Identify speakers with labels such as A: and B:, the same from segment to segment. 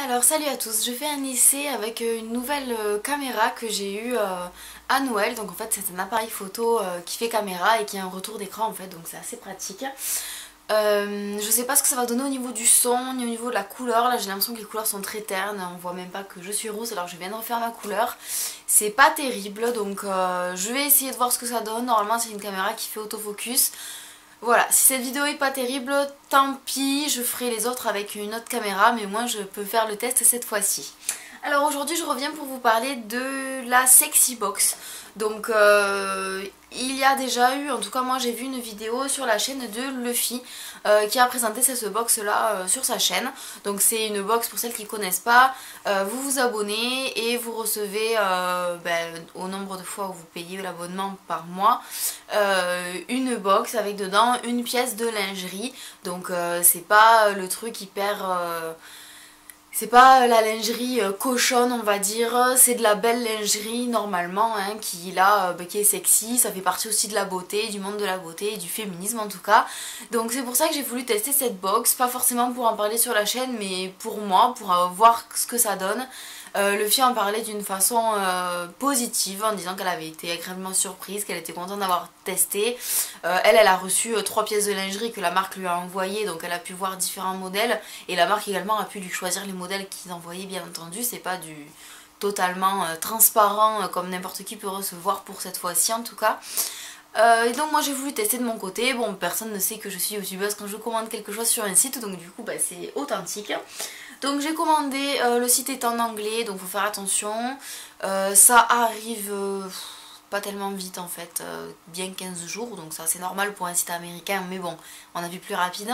A: Alors salut à tous, je fais un essai avec une nouvelle caméra que j'ai eue à Noël. Donc en fait c'est un appareil photo qui fait caméra et qui a un retour d'écran en fait, donc c'est assez pratique. Je sais pas ce que ça va donner au niveau du son ni au niveau de la couleur. Là j'ai l'impression que les couleurs sont très ternes, on voit même pas que je suis rousse alors je viens de refaire ma couleur. C'est pas terrible donc je vais essayer de voir ce que ça donne. Normalement c'est une caméra qui fait autofocus. Voilà, si cette vidéo est pas terrible, tant pis, je ferai les autres avec une autre caméra, mais moi je peux faire le test cette fois-ci. Alors aujourd'hui je reviens pour vous parler de la Sexy Box. Donc il y a déjà eu, en tout cas moi j'ai vu une vidéo sur la chaîne de Luffy qui a présenté cette box là sur sa chaîne. Donc c'est une box pour celles qui ne connaissent pas, vous vous abonnez et vous recevez au nombre de fois où vous payez l'abonnement par mois une box avec dedans une pièce de lingerie. Donc c'est pas le truc hyper... c'est pas la lingerie cochonne on va dire, c'est de la belle lingerie normalement hein, qui est sexy, ça fait partie aussi de la beauté, du monde de la beauté et du féminisme en tout cas. Donc c'est pour ça que j'ai voulu tester cette box, pas forcément pour en parler sur la chaîne mais pour moi, pour voir ce que ça donne. Luffy en parlait d'une façon positive en disant qu'elle avait été agréablement surprise, qu'elle était contente d'avoir testé. Elle a reçu 3 pièces de lingerie que la marque lui a envoyées, donc elle a pu voir différents modèles et la marque également a pu lui choisir les modèles qu'ils envoyaient bien entendu. C'est pas du totalement transparent comme n'importe qui peut recevoir pour cette fois-ci en tout cas. Et donc moi j'ai voulu tester de mon côté. Bon, personne ne sait que je suis youtubeuse quand je commande quelque chose sur un site, donc du coup c'est authentique. Donc j'ai commandé, le site est en anglais donc faut faire attention. Ça arrive pas tellement vite en fait, bien 15 jours, donc ça c'est normal pour un site américain mais bon on a vu plus rapide.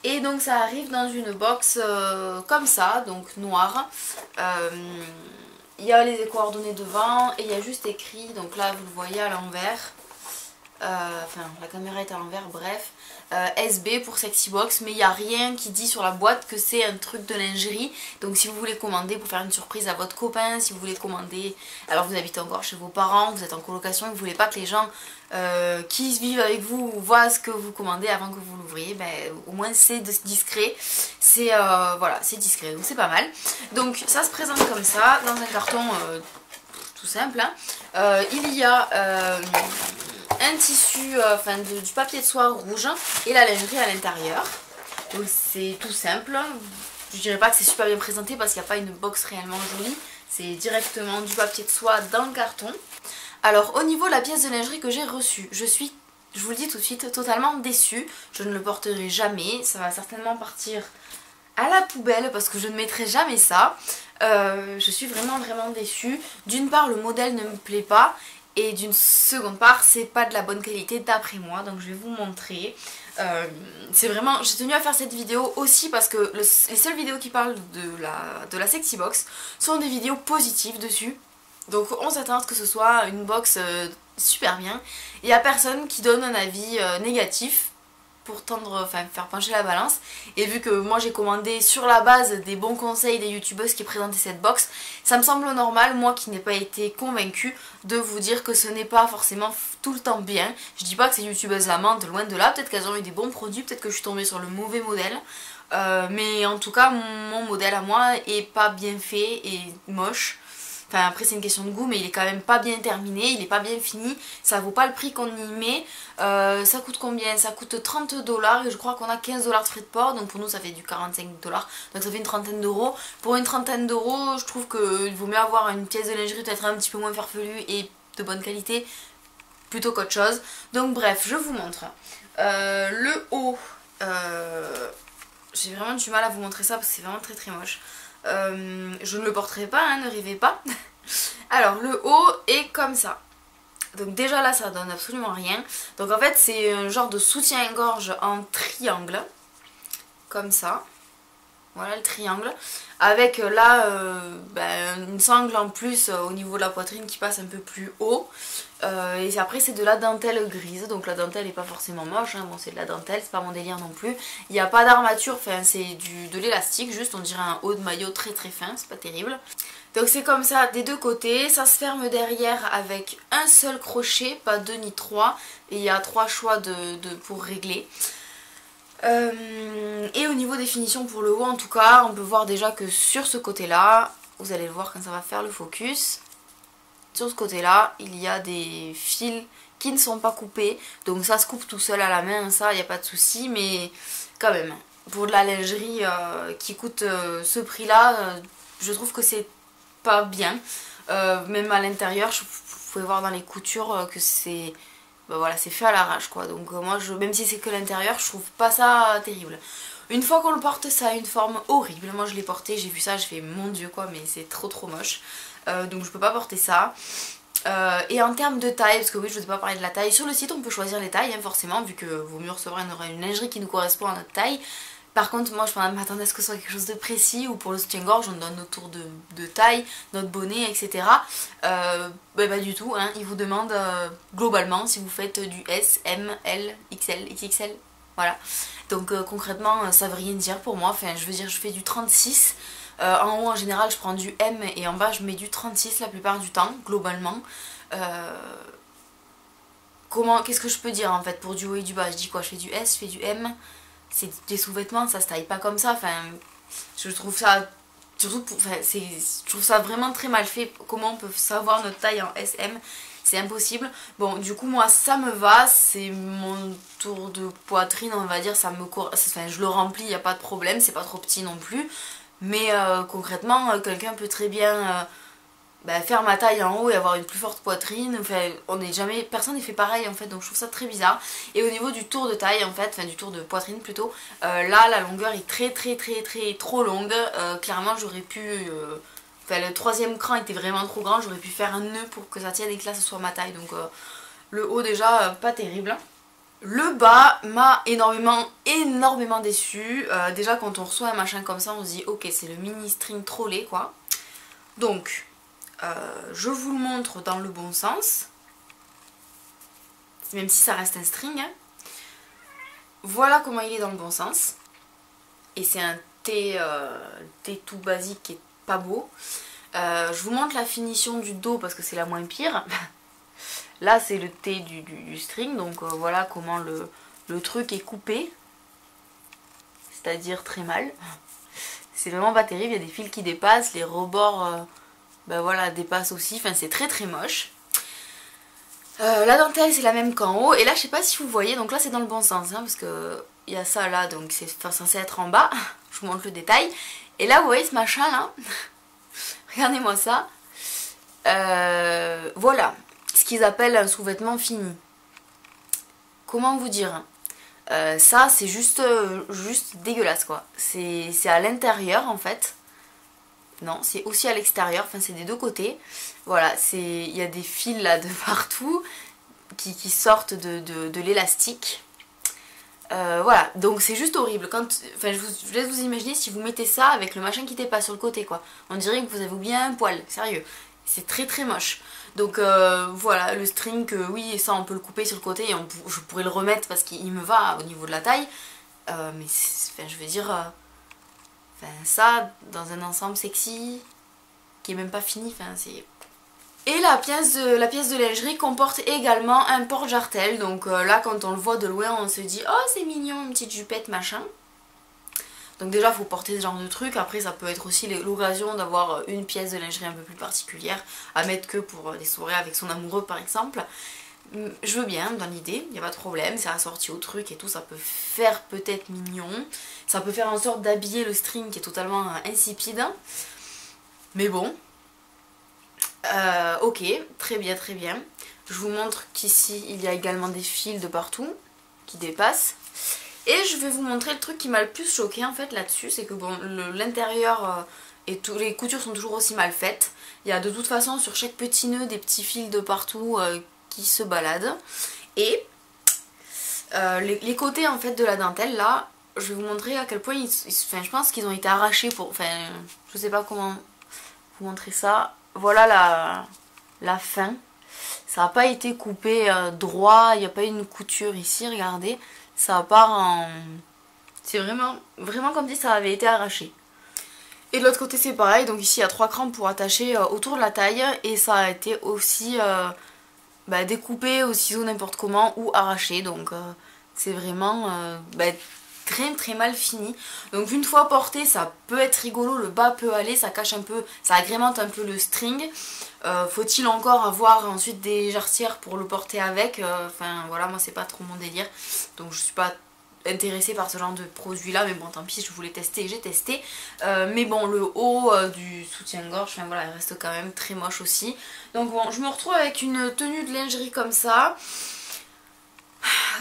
A: Et donc ça arrive dans une box comme ça, donc noire. Il y a les coordonnées devant et il y a juste écrit, donc là vous le voyez à l'envers. Enfin la caméra est à l'envers, bref, SB pour Sexy Box, mais il n'y a rien qui dit sur la boîte que c'est un truc de lingerie. Donc si vous voulez commander pour faire une surprise à votre copain, si vous voulez commander, alors vous habitez encore chez vos parents, vous êtes en colocation et vous voulez pas que les gens qui vivent avec vous voient ce que vous commandez avant que vous l'ouvriez, au moins c'est discret, c'est voilà, c'est discret, donc c'est pas mal. Donc ça se présente comme ça, dans un carton tout simple hein. Il y a un tissu, du papier de soie rouge et la lingerie à l'intérieur. Donc c'est tout simple. Je dirais pas que c'est super bien présenté parce qu'il n'y a pas une box réellement jolie. C'est directement du papier de soie dans le carton. Alors au niveau de la pièce de lingerie que j'ai reçue, je vous le dis tout de suite, totalement déçue. Je ne le porterai jamais. Ça va certainement partir à la poubelle parce que je ne mettrai jamais ça. Je suis vraiment déçue. D'une part le modèle ne me plaît pas. Et d'une seconde part, c'est pas de la bonne qualité d'après moi, donc je vais vous montrer. C'est vraiment, j'ai tenu à faire cette vidéo aussi parce que les seules vidéos qui parlent de la Sexy Box sont des vidéos positives dessus. Donc on s'attend à ce que ce soit une box super bien. Il n'y a personne qui donne un avis négatif pour faire pencher la balance. Et vu que moi j'ai commandé sur la base des bons conseils des youtubeuses qui présentaient cette box, ça me semble normal, moi qui n'ai pas été convaincue, de vous dire que ce n'est pas forcément tout le temps bien. Je dis pas que ces youtubeuses la mentent, loin de là, peut-être qu'elles ont eu des bons produits, peut-être que je suis tombée sur le mauvais modèle. Mais en tout cas mon modèle à moi est pas bien fait et moche. Enfin après c'est une question de goût mais il est quand même pas bien terminé, il est pas bien fini, ça vaut pas le prix qu'on y met. Ça coûte combien? Ça coûte 30$ et je crois qu'on a 15$ de frais de port, donc pour nous ça fait du 45$, donc ça fait une trentaine d'euros. Pour une trentaine d'euros je trouve qu'il vaut mieux avoir une pièce de lingerie peut-être un petit peu moins farfelue et de bonne qualité plutôt qu'autre chose. Donc bref, je vous montre. Le haut, j'ai vraiment du mal à vous montrer ça parce que c'est vraiment très moche. Je ne le porterai pas, hein, ne rêvez pas. Alors le haut est comme ça. Donc déjà là ça donne absolument rien. Donc en fait c'est un genre de soutien-gorge en triangle. Comme ça. Voilà le triangle. Avec là une sangle en plus au niveau de la poitrine qui passe un peu plus haut. Et après c'est de la dentelle grise. Donc la dentelle n'est pas forcément moche, hein. Bon c'est de la dentelle, c'est pas mon délire non plus. Il n'y a pas d'armature, enfin c'est de l'élastique juste, on dirait un haut de maillot très fin, c'est pas terrible. Donc c'est comme ça des deux côtés, ça se ferme derrière avec un seul crochet, pas deux ni trois. Et il y a 3 choix pour régler. Et au niveau des finitions pour le haut en tout cas, on peut voir déjà que sur ce côté là, vous allez le voir quand ça va faire le focus, sur ce côté là il y a des fils qui ne sont pas coupés, donc ça se coupe tout seul à la main, ça il n'y a pas de souci, mais quand même pour de la lingerie qui coûte ce prix là, je trouve que c'est pas bien. Même à l'intérieur vous pouvez voir dans les coutures que c'est, bah voilà, c'est fait à l'arrache quoi, donc moi même si c'est que l'intérieur, je trouve pas ça terrible. Une fois qu'on le porte, ça a une forme horrible. Moi je l'ai porté, j'ai vu ça, je fais mon dieu quoi, mais c'est trop moche. Donc je peux pas porter ça. Et en termes de taille, parce que oui je vous ai pas parlé de la taille, sur le site on peut choisir les tailles hein, forcément, vu que vaut mieux recevoir une lingerie qui nous correspond à notre taille. Par contre moi je m'attendais à ce que ce soit quelque chose de précis, ou pour le soutien-gorge on donne notre tour de taille, notre bonnet, etc. Pas du tout, hein. Il vous demande globalement si vous faites du S, M, L, XL, XXL, voilà. Donc concrètement ça veut rien dire pour moi, enfin je veux dire je fais du 36. En haut en général je prends du M et en bas je mets du 36 la plupart du temps, globalement. Qu'est-ce que je peux dire en fait pour du haut et du bas? Je dis quoi? Je fais du S, je fais du M. C'est des sous-vêtements, ça se taille pas comme ça. Enfin, je trouve ça surtout je trouve ça vraiment très mal fait. Comment on peut savoir notre taille en SM? C'est impossible. Bon, du coup moi ça me va, c'est mon tour de poitrine on va dire, enfin, je le remplis, il n'y a pas de problème, c'est pas trop petit non plus. Mais concrètement, quelqu'un peut très bien faire ma taille en haut et avoir une plus forte poitrine. Enfin, personne n'est fait pareil en fait, donc je trouve ça très bizarre. Et au niveau du tour de taille en fait, enfin du tour de poitrine plutôt, là la longueur est très trop longue. Clairement j'aurais pu, le troisième cran était vraiment trop grand, j'aurais pu faire un nœud pour que ça tienne et que là ce soit ma taille. Donc le haut déjà pas terrible. Le bas m'a énormément déçu. Déjà quand on reçoit un machin comme ça on se dit ok c'est le mini string trollé quoi. Donc je vous le montre dans le bon sens, même si ça reste un string. Voilà comment il est dans le bon sens. Et c'est un T tout basique qui est pas beau. Je vous montre la finition du dos parce que c'est la moins pire. Là c'est le T du string, donc voilà comment le truc est coupé. C'est-à-dire très mal. C'est vraiment pas terrible, il y a des fils qui dépassent, les rebords voilà, dépassent aussi, enfin c'est très moche. La dentelle c'est la même qu'en haut, et là je sais pas si vous voyez, donc là c'est dans le bon sens, hein, parce que il y a ça là, donc c'est censé être en bas, je vous montre le détail. Et là vous voyez ce machin là, regardez-moi ça, voilà, ce qu'ils appellent un sous-vêtement fini. Comment vous dire, ça c'est juste dégueulasse quoi, c'est à l'intérieur en fait. Non, c'est aussi à l'extérieur, enfin c'est des deux côtés. Voilà, il y a des fils là de partout qui sortent de l'élastique. Voilà, donc c'est juste horrible. Enfin, je vous laisse vous imaginer si vous mettez ça avec le machin qui dépasse sur le côté quoi. On dirait que vous avez oublié un poil, sérieux. C'est très moche. Donc voilà, le string, oui, ça on peut le couper sur le côté et je pourrais le remettre parce qu'il me va au niveau de la taille. Mais enfin, je veux dire... Enfin, ça, dans un ensemble sexy, qui est même pas fini, enfin, c'est... Et la pièce de lingerie comporte également un porte-jartel, donc là, quand on le voit de loin, on se dit « Oh, c'est mignon, une petite jupette, machin ». Donc déjà, il faut porter ce genre de truc. Après, ça peut être aussi l'occasion d'avoir une pièce de lingerie un peu plus particulière, à mettre que pour des soirées avec son amoureux, par exemple. Je veux bien dans l'idée, il n'y a pas de problème, c'est assorti au truc et tout, ça peut faire peut-être mignon, ça peut faire en sorte d'habiller le string qui est totalement insipide, mais bon, ok, très bien. Je vous montre qu'ici il y a également des fils de partout qui dépassent, et je vais vous montrer le truc qui m'a le plus choqué en fait là-dessus, c'est que bon, l'intérieur et les coutures sont toujours aussi mal faites, il y a de toute façon sur chaque petit nœud des petits fils de partout qui se baladent, et les côtés en fait de la dentelle là, je vais vous montrer à quel point enfin, je pense qu'ils ont été arrachés pour, enfin je sais pas comment vous montrer ça, voilà la fin, ça n'a pas été coupé droit, il n'y a pas eu une couture ici, regardez, ça part en... c'est vraiment comme si ça avait été arraché. Et de l'autre côté c'est pareil, donc ici il y a 3 crans pour attacher autour de la taille, et ça a été aussi découpé au ciseau n'importe comment ou arraché, donc c'est vraiment très mal fini. Donc une fois porté ça peut être rigolo, le bas peut aller, ça cache un peu, ça agrémente un peu le string. Faut-il encore avoir ensuite des jarretières pour le porter avec, enfin voilà, moi c'est pas trop mon délire, donc je suis pas intéressée par ce genre de produit là, mais bon tant pis, je voulais tester et j'ai testé. Mais bon, le haut du soutien-gorge, enfin voilà, il reste quand même très moche aussi. Donc bon, je me retrouve avec une tenue de lingerie comme ça.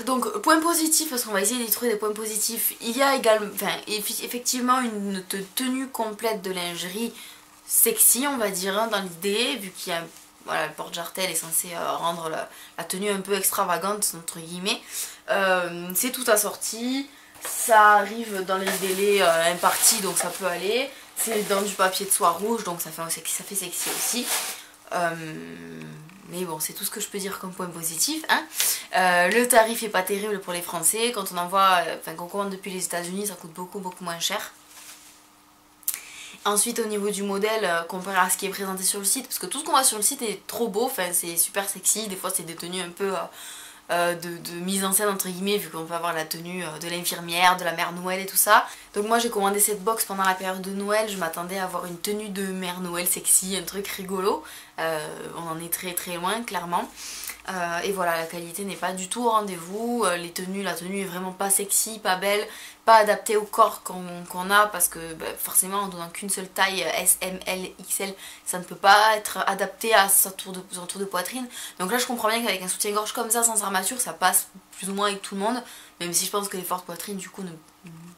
A: Donc point positif, parce qu'on va essayer d'y trouver des points positifs, il y a également, enfin, effectivement une tenue complète de lingerie sexy on va dire, hein, dans l'idée, vu qu'il y a, voilà, le porte-jartel est censé rendre la tenue un peu extravagante entre guillemets. C'est tout assorti, ça arrive dans les délais impartis donc ça peut aller, c'est dans du papier de soie rouge donc ça fait sexy aussi. Mais bon, c'est tout ce que je peux dire comme point positif, hein. Le tarif est pas terrible pour les Français. Quand on envoie, enfin qu'on commande depuis les États-Unis, ça coûte beaucoup moins cher. Ensuite, au niveau du modèle, comparé à ce qui est présenté sur le site, parce que tout ce qu'on voit sur le site est trop beau, enfin c'est super sexy. Des fois, c'est des tenues un peu de mise en scène entre guillemets, vu qu'on peut avoir la tenue de l'infirmière, de la mère Noël et tout ça. Donc moi j'ai commandé cette box pendant la période de Noël, je m'attendais à avoir une tenue de mère Noël sexy, un truc rigolo. On en est très loin clairement. Et voilà, la qualité n'est pas du tout au rendez-vous, la tenue est vraiment pas sexy, pas belle, pas adaptée au corps qu'on a, parce que bah, forcément en donnant qu'une seule taille S, M, L, XL, ça ne peut pas être adapté à son tour de poitrine. Donc là je comprends bien qu'avec un soutien-gorge comme ça, sans armature, ça passe plus ou moins avec tout le monde, même si je pense que les fortes poitrines du coup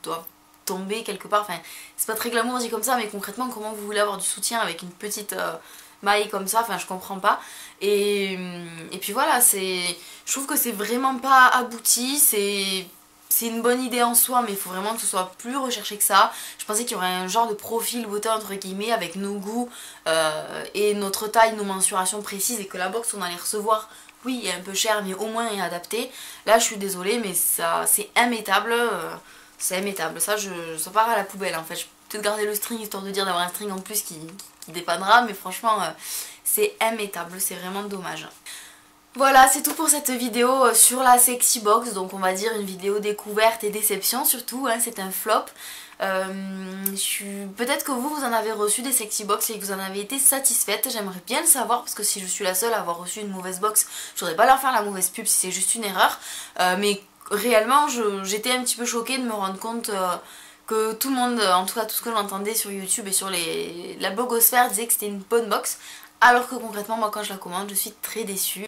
A: doivent tomber quelque part. Enfin, c'est pas très glamour dit comme ça, mais concrètement comment vous voulez avoir du soutien avec une petite maille comme ça, enfin je comprends pas. Et puis voilà, je trouve que c'est vraiment pas abouti, c'est une bonne idée en soi, mais il faut vraiment que ce soit plus recherché que ça. Je pensais qu'il y aurait un genre de profil beauté entre guillemets avec nos goûts et notre taille, nos mensurations précises, et que la box on allait recevoir, oui, est un peu cher mais au moins est adaptée. Là je suis désolée mais ça c'est immétable, ça part à la poubelle en fait. Je vais peut-être garder le string histoire de dire d'avoir un string en plus qui dépannera, mais franchement c'est immétable, c'est vraiment dommage. Voilà, c'est tout pour cette vidéo sur la sexy box, donc on va dire une vidéo découverte et déception surtout, hein, c'est un flop. Peut-être que vous en avez reçu des sexy box et que vous en avez été satisfaite, j'aimerais bien le savoir, parce que si je suis la seule à avoir reçu une mauvaise box, je voudrais pas leur faire la mauvaise pub si c'est juste une erreur. Mais réellement j'étais un petit peu choquée de me rendre compte que tout le monde, en tout cas tout ce que j'entendais sur YouTube et sur la blogosphère disait que c'était une bonne box, alors que concrètement moi quand je la commande je suis très déçue.